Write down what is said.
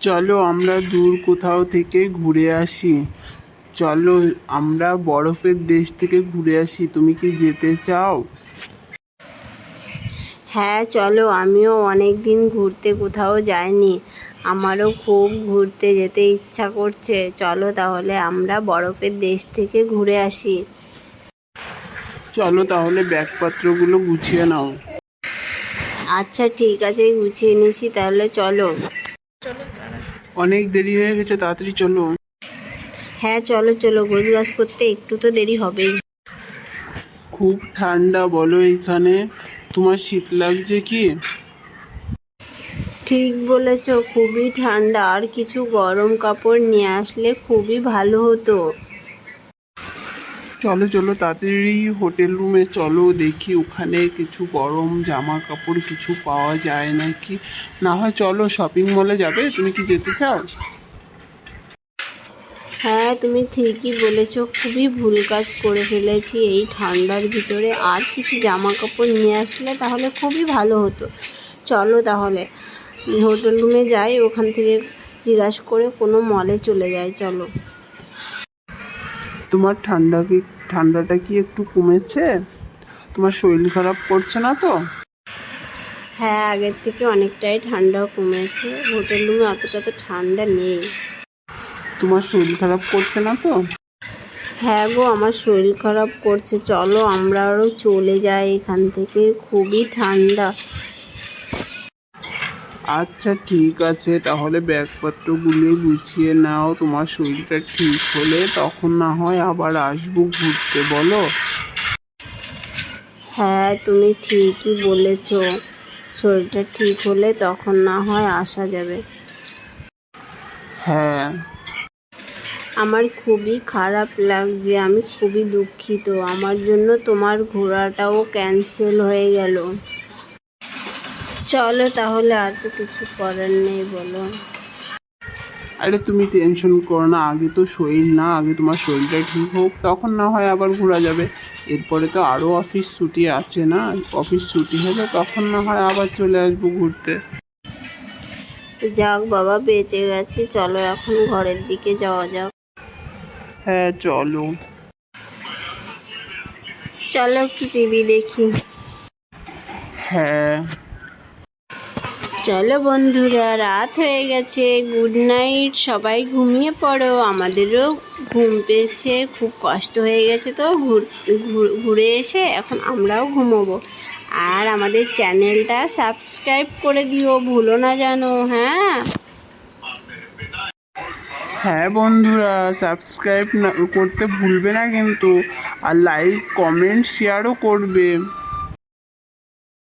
চলো আমরা দূর কোথাও থেকে ঘুরে আসি। চলো আমরা বরফের দেশ থেকে ঘুরে আসি, তুমি কি যেতে চাও? হ্যাঁ চলো, আমিও অনেক দিন ঘুরতে কোথাও যাইনি, আমারও খুব ঘুরতে যেতে ইচ্ছা করছে। চলো তাহলে আমরা বরফের দেশ থেকে ঘুরে আসি। চলো তাহলে ব্যাগপত্রগুলো গুছিয়ে নাও। আচ্ছা ঠিক আছে, গুছিয়ে নিয়েছি, তাহলে চলো। অনেক দেরি হয়ে গেছে, তাড়াতাড়ি চলো। হ্যাঁ চলো চলো, গোছগাছ করতে একটু তো দেরি হবেই। খুব ঠান্ডা বলো এখানে, তোমার শীত লাগছে কি? ঠিক বলেছ, খুবই ঠান্ডা, আর কিছু গরম কাপড় নিয়ে আসলে খুবই ভালো হতো। চলো চলো তাড়াতাড়ি হোটেল রুমে চলো, দেখি ওখানে কিছু গরম জামা কাপড় কিছু পাওয়া যায় নাকি। না হয় চলো শপিং মলে যাবে, তুমি কি যেতে চাও? হ্যাঁ তুমি ঠিকই বলেছ, খুবই ভুল কাজ করে ফেলেছি এই ঠান্ডার ভিতরে। আর কিছু জামা কাপড় নিয়ে আসলে তাহলে খুবই ভালো হতো। চলো তাহলে হোটেল রুমে যাই, ওখান থেকে জিজ্ঞাসা করে কোনো মলে চলে যাই। চলো। তোমার ঠান্ডাটা কি একটু কমেছে? তোমার শরীর খারাপ করছে না তো? হ্যাঁ আগের থেকে অনেকটাই ঠান্ডা কমেছে, হোটেল রুমে অতটা তো ঠান্ডা নেই। তোমার শরীর খারাপ করছে না তো? হ্যাঁ গো, আমার শরীর খারাপ করছে, চলো আমরা আরও চলে যাই এখান থেকে, খুবই ঠান্ডা। আচ্ছা ঠিক আছে, তাহলে ব্যাগপত্রগুলো গুছিয়ে নাও, তোমার শরীরটা ঠিক হলে তখন না হয় আবার আসবো ঘুরতে, বলো? হ্যাঁ তুমি ঠিকই বলেছ, শরীরটা ঠিক হলে তখন না হয় আসা যাবে। হ্যাঁ। আমার খুবই খারাপ লাগছে, আমি খুবই দুঃখিত, আমার জন্য তোমার ঘোরাটাও ক্যান্সেল হয়ে গেল। চলো তাহলে, আর তো কিছু করার নেই, বলো। আরে তুমি টেনশন করো না, আগে তো শরীর না, আগে তোমার শরীরটা ঠিক হোক, তখন না হয় আবার ঘোরা যাবে। এরপরে তো আরও অফিস ছুটি আছে না, অফিস ছুটি হলে তখন না হয় আবার চলে আসবো ঘুরতে। যাক বাবা, বেঁচে গেছি, চলো এখন ঘরের দিকে যাওয়া যাক। হ্যাঁ চলো। চলো একটু টিভি দেখি। হ্যাঁ। চলো বন্ধুরা, রাত হয়ে গেছে, গুড নাইট, সবাই ঘুমিয়ে পড়ো, আমাদেরও ঘুম পেয়েছে, খুব কষ্ট হয়ে গেছে তো ঘুরে এসে এখন আমরাও ঘুমোবো। আর আমাদের চ্যানেলটা সাবস্ক্রাইব করে দিও, ভুলো না জানো। হ্যাঁ হ্যাঁ বন্ধুরা, সাবস্ক্রাইব করতে ভুলবে না কিন্তু, আর লাইক কমেন্ট শেয়ারও করবে।